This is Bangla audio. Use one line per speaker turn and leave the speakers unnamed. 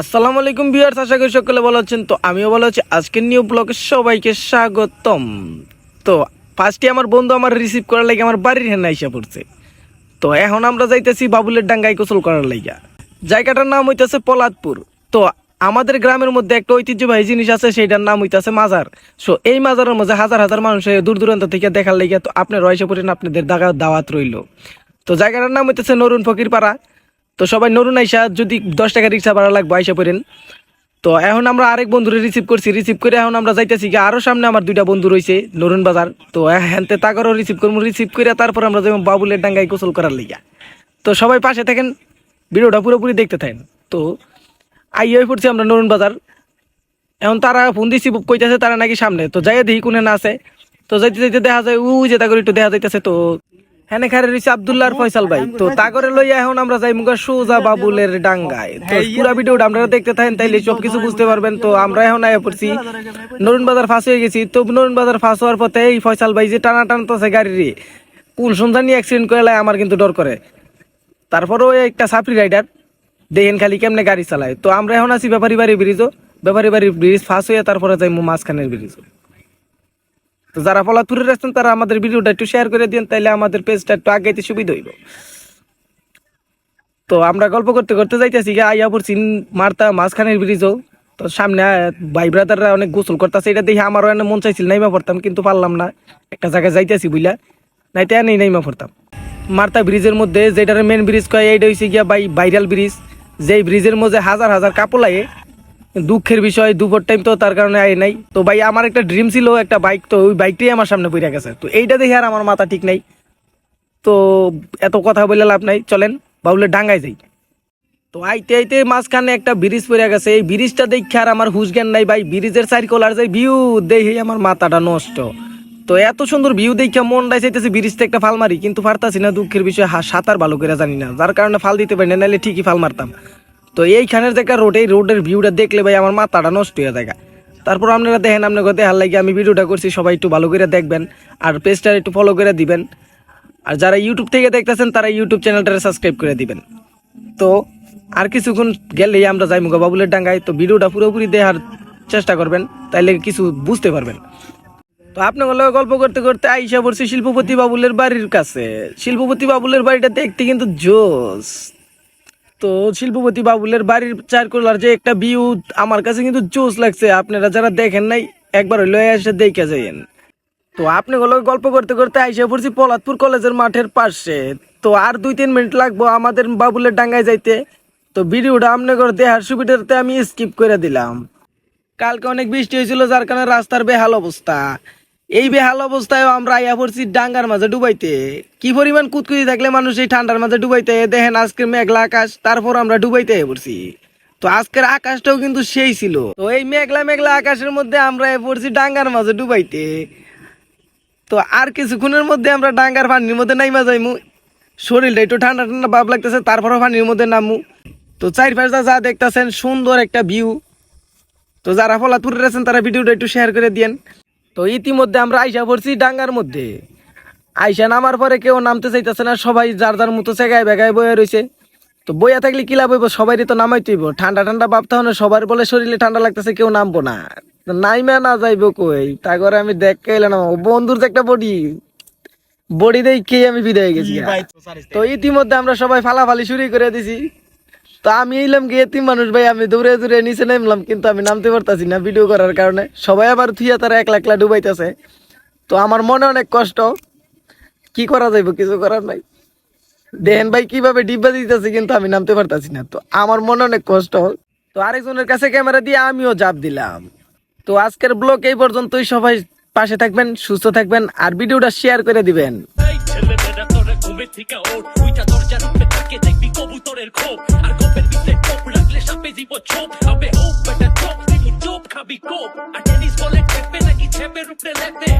আসসালামু আলাইকুম ভিউয়ার্স, আশা করি সকলে ভালো আছেন। তো আমিও ভালো আছি। আজকের নিউ ব্লগে সবাইকে স্বাগতম। তো ফার্স্টে আমার বন্ধু আমার রিসিভ করার লাগে আমার বাড়ির হেনা আইসা পড়ছে। তো এখন আমরা যাইতেছি বাবুলের ডাঙ্গায় গোসল করার লাইগা। জায়গাটার নাম হইতেছে পলাদপুর। তো আমাদের গ্রামের মধ্যে একটা ঐতিহ্যবাহী জিনিস আছে, সেইটার নাম হইতেছে মাজার। সো এই মাজারের মধ্যে হাজার হাজার মানুষ দূর দূরান্ত থেকে দেখার লাইগা। তো আপনারা আইসা পড়েন, আপনাদের দাওয়াত রইল। তো জায়গাটার নাম হইতেছে নরুন ফকির পাড়া। তো সবাই নরুন আইসা, যদি 10 টাকা রিক্সা ভাড়া লাগবে আইসা পড়েন। তো এখন আমরা আরেক বন্ধুরে রিসিভ করছি, রিসিভ করে এখন আমরা যাইতেছি গিয়ে আরো সামনে আমার দুইটা বন্ধু রয়েছে নরুন বাজার। তো হ্যান্তে তাগরও রিসিভ করবো, রিসিভ করে তারপর আমরা যেমন বাবুলের ডাঙ্গায় গোসল করার লিগা। তো সবাই পাশে থাকেন, ভিডিওটা পুরোপুরি দেখতে থাকেন। তো আইয়াই পড়ছি আমরা নরুন বাজার। এখন তারা ফোন দিছি কইতেছে তারা নাকি সামনে। তো যাই দেখি কোনে না আছে। তো যাইতে যাইতে দেখা যায় ওই যে তাগর একটু দেখা যাইতেছে। তো হ্যাঁ খারে রয়েছে আব্দুল্লাহ আর ফয়সাল ভাই। তো তাগরে লইয়া এখন আমরা যাই মুগা সোজা বাবুলের ডাঙ্গায়। তো পুরো ভিডিওটা আপনারা দেখতে থাকেন, তাইলে সবকিছু বুঝতে পারবেন। তো আমরা এখন আয়া পড়ছি নরুন বাজার ফাঁস হয়ে গেছি। তো নরুন বাজার ফাঁস হওয়ার পথে এই ফয়সাল ভাই যে টানা টানতেছে গাড়ির, কোন সন্ধান নিয়ে অ্যাক্সিডেন্ট করে আমার কিন্তু ডর করে। তারপরেও একটা সাফরি রাইডার দেখেন খালি কেমনে গাড়ি চালায়। তো আমরা এখন আছি ব্যাপারী বাড়ি ব্রিজও, ব্যাপারী বাড়ি ব্রিজ ফাঁস হয়ে তারপরে যাই মাঝখানের ব্রিজ। তো যারা পলাদপুরের আসছেন তারা আমাদের ভিডিওটা একটু শেয়ার করে দিন, তাইলে আমাদের পেজটা একটু আগাইতে সুবিধা হইব। তো আমরা গল্প করতে করতে যাইতেছি আইয়া পড়ছি মারতা মাঝখানের ব্রিজও। তো সামনে ভাই ব্রাদাররা অনেক গোসল করতেছে, এটা দেখে আমারও এনে মন চাইছিল নাইমা পড়তাম, কিন্তু পারলাম না। একটা জায়গায় যাইতেছি বুঝলা, নাইতে এনেই নাইমা পড়তাম। মারতা ব্রিজের মধ্যে যেটার মেন ব্রিজ কয় এইটা হয়েছে গিয়া ভাইরাল ব্রিজ, যেই ব্রিজের মধ্যে হাজার হাজার কাপড় লাগে। দুঃখের বিষয় দুপুর টাইম তো তার কারণে আই নাই। তো ভাই আমার একটা ড্রিম ছিল একটা বাইক, তো ওই বাইকটাই আমার সামনে পড়ে গেছে। তো এইটা দেখে আর আমার মাথা ঠিক নাই। তো এত কথা বলে লাভ নাই, চলেন বাবুলের ডাঙ্গায় যাই। তো আইতে আইতে মাঝখানে একটা ব্রিজ পড়ে গেছে। এই ব্রিজটা দেখে আর আমার হুশ জ্ঞান নাই ভাই। ব্রিজের সার্কুলার যাই ভিউ দেখে আমার মাথাটা নষ্ট। তো এত সুন্দর ভিউ দেখে মনটাই চাইতেছে ব্রিজটা একটা ফাল মারি, কিন্তু পারতাছি না। দুঃখের বিষয় সাঁতার ভালো করে জানি না, যার কারণে ফাল দিতে পারি না, নাহলে ঠিকই ফাল মারতাম। তো এইখানের যে একটা রোড, এই রোডের ভিউটা দেখলে ভাই আমার মাথাটা নষ্ট হয়ে যায়। তারপর আপনারা দেখেন, আপনাকে দেখার লাগে আমি ভিডিওটা করছি, সবাই একটু ভালো করে দেখবেন আর পেজটা একটু ফলো করে দিবেন। আর যারা ইউটিউব থেকে দেখতেছেন তারা ইউটিউব চ্যানেলটা সাবস্ক্রাইব করে দিবেন। তো আর কিছুক্ষণ গেলেই আমরা যাই মুগা বাবুলের ডাঙ্গায়। তো ভিডিওটা পুরোপুরি দেখার চেষ্টা করবেন, তাইলে কিছু বুঝতে পারবেন। তো আপনার গল্প করতে করতে আইসা পড়ছি শিল্পপতি বাবুলের বাড়ির কাছে। শিল্পপতি বাবুলের বাড়িটা দেখতে কিন্তু জোস। তো শিল্পপতি বাবুলের বাড়ির চারকোলার যে একটা ভিউ আমার কাছে কিন্তু জোস লাগছে। আপনারা যারা দেখেন নাই একবার হইলো এসে দেখে যাইয়েন। তো আপনি গল্প করতে করতে আইসা পড়ছি পলাদপুর কলেজের মাঠের পাশে। তো আর 2-3 মিনিট লাগবো আমাদের বাবুলের ডাঙ্গায় যাইতে। তো ভিডিওটা আপনাদের দেখার সুবিধাতে আমি স্কিপ করে দিলাম। কালকে অনেক বৃষ্টি হয়েছিল, যার কারণে রাস্তার বেহাল অবস্থা। এই বেহাল অবস্থায় আমরা আইয়া পড়ছি ডাঙ্গার মাঝে ডুবাইতে। কি পরিমাণ কুতকুতি থাকলে মানুষ এই ঠান্ডার মাঝে ডুবাইতে। দেখেন আজকের মেঘলা আকাশ, তারপর আমরা ডুবাইতে আইয়া পড়ছি। তো আজকের আকাশটাও কিন্তু সেই ছিল। তো এই মেঘলা মেঘলা আকাশের মধ্যে আমরা আইয়া পড়ছি ডাঙ্গার মাঝে ডুবাইতে। তো আর কিছুক্ষণের মধ্যে আমরা ডাঙ্গার পানির মধ্যে নাইমা যাইমু। শরীরটা একটু ঠান্ডা ঠান্ডা ভাব লাগতেছে, তারপরও পানির মধ্যে নামু। তো চারপাশটা যা দেখতেছেন সুন্দর একটা ভিউ। তো যারা পলাদপুরের আছেন তারা ভিডিওটা একটু শেয়ার করে দিয়েন। তো ইতিমধ্যে আমরা আইসা পড়ছি ডাঙ্গার মধ্যে। আইসা নামার পরে কেউ নামতে চাইতেছে না, সবাই যার যার মতো জায়গায় বেগায় বয়ে রয়েছে। তো বইয়া থাকলে কি লাভ হইব, সবারই তো নামাইতে হইব। ঠান্ডা ঠান্ডা ভাবতে হবে, সবার বলে শরীরে ঠান্ডা লাগতেছে, কেউ নামবো না। নাইমা না যাইবো কই, তা করে আমি দেখে এলাম বন্ধুর যে একটা বডি দেখে আমি বিদায় গেছি। তো ইতিমধ্যে আমরা সবাই ফালাফালি শুরু করে দিছি। তো আমি এলাম গিয়ে 3 মানুষ ভাই, আমি দৌড়ে দৌড়ে নিচে নামলাম, কিন্তু আমি নামতে পারতাছি না ভিডিও করার কারণে। সবাই আবার থুইয়া তারা একলা একলা ডুবাইতেছে। তো আমার মনে অনেক কষ্ট, কি করা যাইব, কিছু করার নাই। দেখেন ভাই কিভাবে ডিব্বা দিতেছে, কিন্তু আমি নামতে পারতাছি না। তো আমার মনে অনেক কষ্ট। তো আরেকজনের কাছে ক্যামেরা দিয়ে আমিও জাপ দিলাম। তো আজকের ব্লগ এই পর্যন্তই। সবাই পাশে থাকবেন, সুস্থ থাকবেন আর ভিডিওটা শেয়ার করে দিবেন। কবুতরের খোপ আর কোপের ভিতরে কোপ রাখলে সাপে জীব ছোপ হবে হোপ বেটা চোপ তুই চোপ খাবি কোপ আর টেনিস বলে টেপে নাকি ছেপের উপরে লেপে